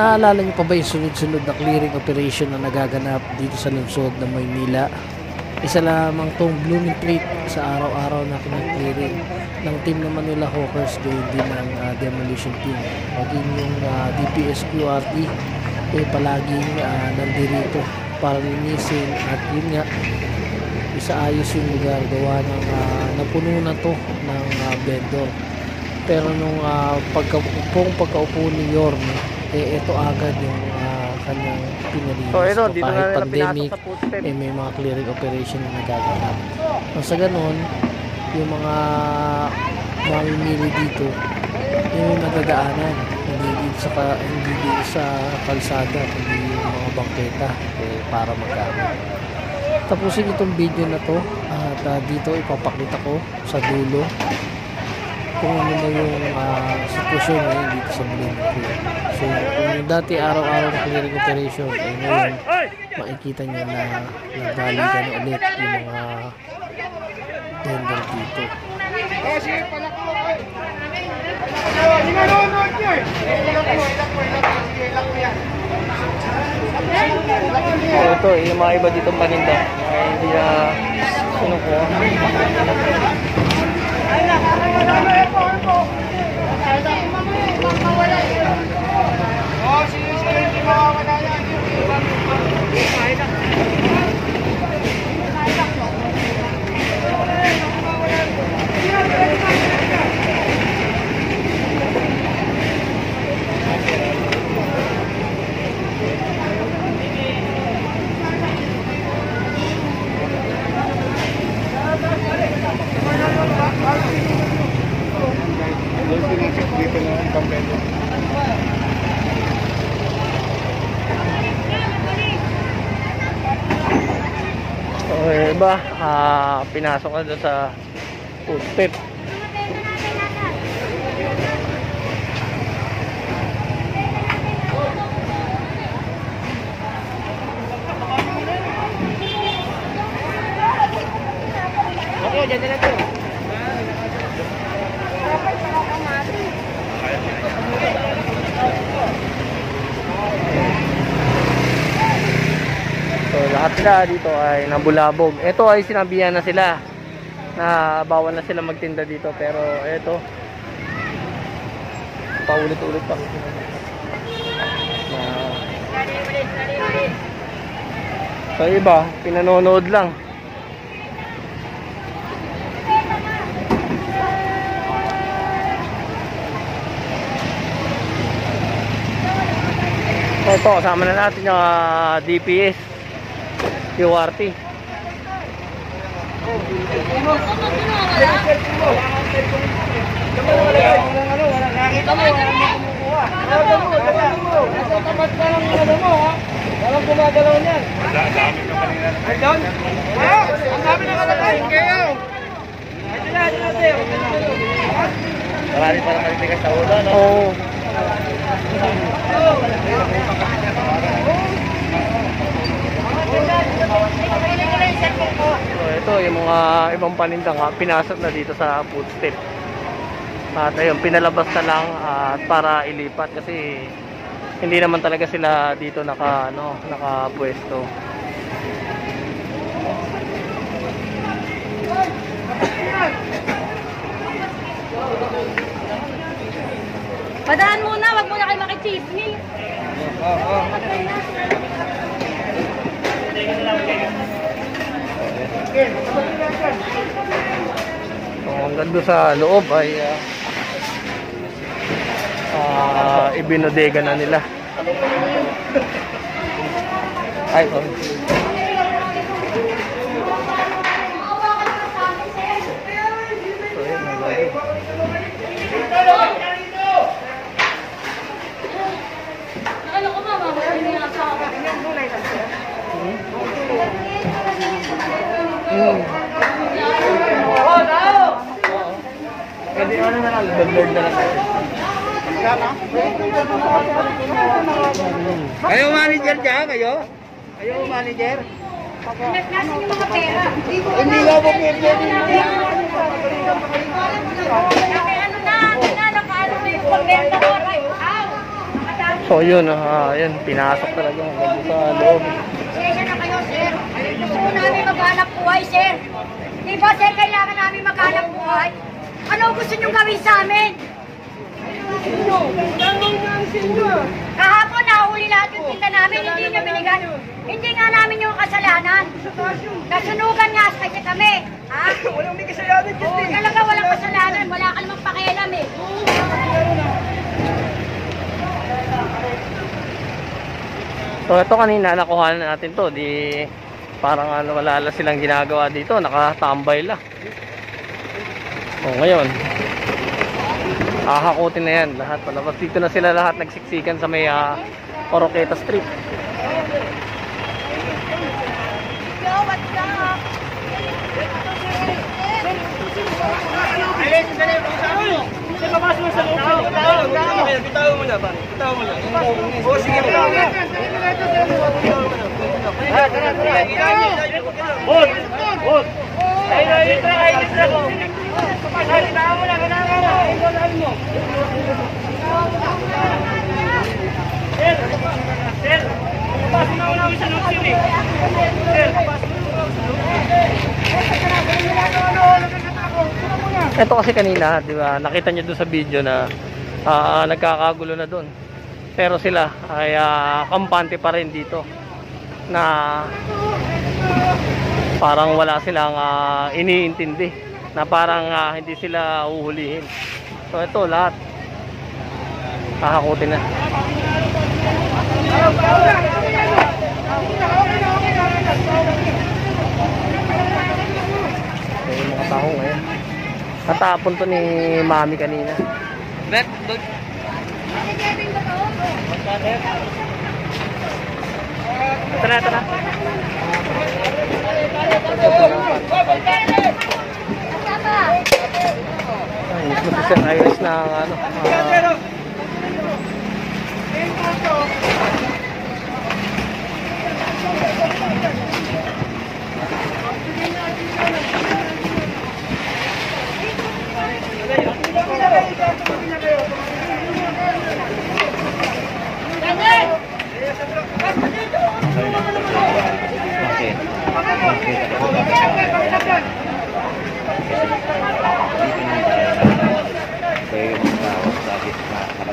Naalala niyo pa ba yung sunod-sunod na clearing operation na nagaganap dito sa lungsod ng Maynila? Isa lamang tong blooming treat sa araw-araw na kinaklearing ng team ng Manila Hawkers, gayon din ng demolition team. Maging yung DPS QRT palaging nandirito para linisin at yun nga, isaayos yung lugar gawa ng napuno na to ng vendor. Pero nung pagkaupo ni Yorme, ito agad yung kanyang pinalinis. So ito, dito kahit na pandemic, sa footstep. may mga clearing operation na nagaganap. So, sa ganun, yung mga mamimili dito, yung nadadaanan, hindi dito sa kalsada, kundi yung mga bangketa para magkano. Tapusin itong video na to at dito ipapakita ko sa dulo kung ano na yung sitwasyon ngayon dito sa Bloomington. So, kung dati araw-araw na clearing operation, ngayon makikita nyo na nabalikan na ulit yung mga vendor dito. Ito, yung mga iba dito paninda. Hindi na sinukuha. Okay ba? Pinasok na doon sa footstep. Okay, dyan na ito. So lahat sila dito ay nabulabog. Ito ay sinabihan na sila na bawal na sila magtinda dito, pero ito paulit-ulit pa. So iba, pinanonood lang. So ito, kasama na natin yung DPS QRT. Walang gumagalaw niyan. Ang dami na kanina. Ay, doon? Ang dami na kalatayin kayo. Ay, dyan natin. Marami pa naman tigas sa ulo, no? Oo. So, ito yung mga ibang paninda nga pinasok na dito sa footstep. At ayun, pinalabas na lang para ilipat kasi hindi naman talaga sila dito nakapwesto. Padaan muna, wag muna kayo makichismis. So, hanggang doon sa loob ay ibinodega na nila. Ay, sorry. So, yun, Ano ko mama, hindi nga sa akin. Pwede ano na lang, download na lang natin. Kayo manager dyan, kayo? Kayo manager? Nasaan yung mga pera? Hindi nga po pwede. Kaya ano na, nakaano na yung pagbenta ko. Nakatapos So yun, yun, pinasok talaga hanggang sa loob. Pasensya na kayo, sir. Gusto ko namin maghanap buhay, sir. Di ba, sir, kailangan namin maghanap buhay? Ano gusto nyo gawin sa amin? Kahapon, nahuli lahat yung tinda namin, hindi nyo binigay. Hindi nga namin yung kasalanan. Nasunugan nga kasi kami. Ha? Walang may kasalanan dyan Oo, talaga walang kasalanan. Wala ka namang pakialam eh. So ito kanina nakuha na natin to, di parang wala lang silang ginagawa dito, nakatambay lang. So ngayon, hahakutin na yan lahat. Palabas dito na sila lahat nagsiksikan sa may Oroqueta Street. Yo, what's up? Papasok mo sa loob. Bitaw mo na ba? Bitaw mo na. O sige. Bot! Bot! Ay, try ko. Bitaw mo na, Sir, papasok na ulit sa loob yun eh. Sir, papasok na ulit sa loob. Ito kasi kanina, di ba, nakita niyo doon sa video na nagkakagulo na doon. Pero sila ay kampante pa rin dito na parang wala silang iniintindi, na parang hindi sila uhulihin. So ito lahat hahakutin na. So, yung mga tao ngayon. Natapon to ni Mami kanina. Bet, doon. Ito na, ito na. Ay, mismo si Sir Iris na ano.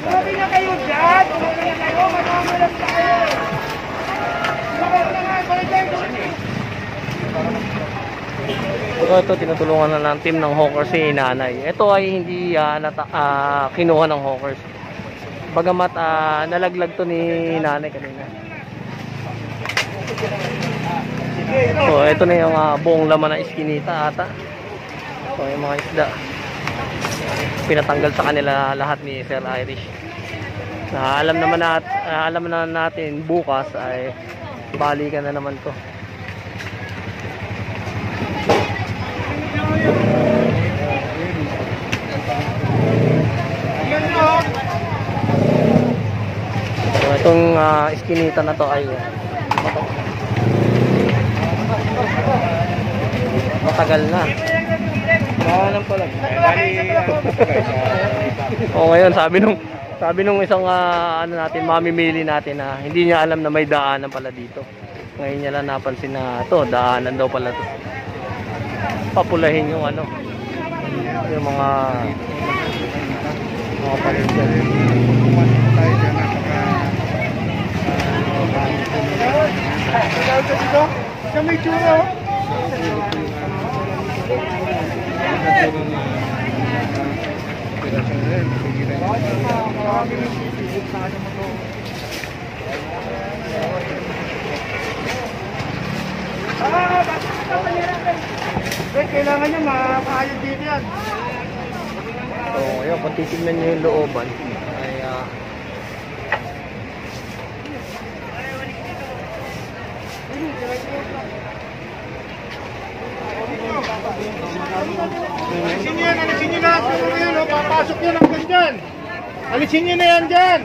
Sabi na kayo dyan! Sabi na kayo! Magkamalang tayo! So ito, tinutulungan na ng team ng Hawkers si Nanay. Ito ay hindi kinuha ng Hawkers. Bagamat nalaglag to ni Nanay kanina. So ito na yung buong laman ng iskinita ata. So yung mga isda, pinatanggal sa kanila lahat ni Sir Irish. Alam na natin bukas ay balikan na naman to. So itong iskinita na to ay matagal na. O ngayon sabi nung isang ano natin, mamimili natin na hindi niya alam na may daanan pala dito. Ngayon niya lang napansin na to, daanan daw pala to. Papulahin yung ano, yung mga palinda. Sa may tsura. Kailangan nyo makakayod dito yan. So ngayon, kung titignan nyo yung looban ay alisin nyo na. Siguro yan, papasok yan hanggang dyan. Alisin nyo na yan dyan.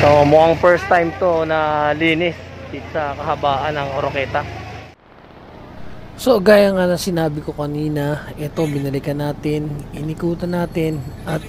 so mukhang first time to na linis dito sa kahabaan ng Oroqueta. So gaya nga na sinabi ko kanina, ito binalikan natin, inikutan natin at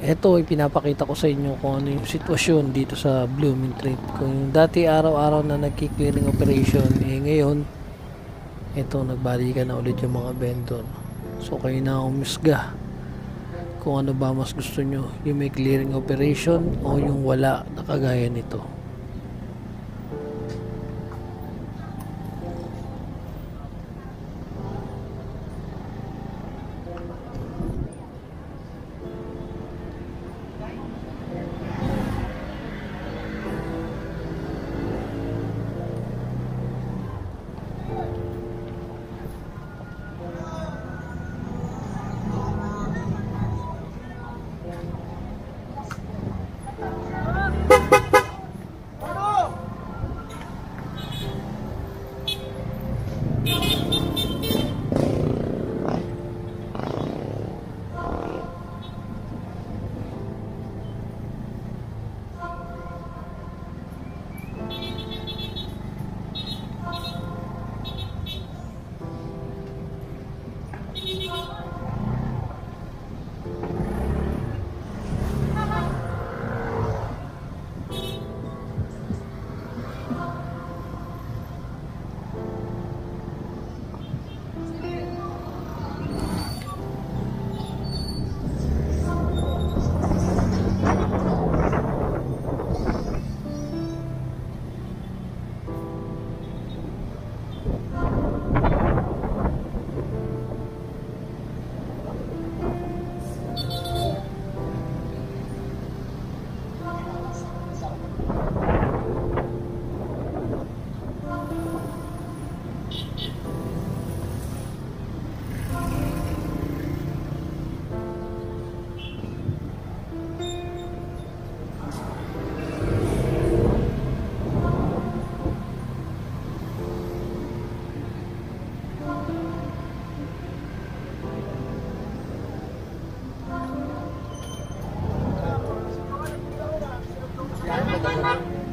ito ipinapakita ko sa inyo kung ano yung sitwasyon dito sa Blooming Treat. Kung yung dati araw-araw na nagki-clearing operation, ngayon ito nagbalikan na ulit yung mga vendor. So kayo na umusga kung ano ba mas gusto nyo, yung may clearing operation o yung wala na kagaya nito. Yan,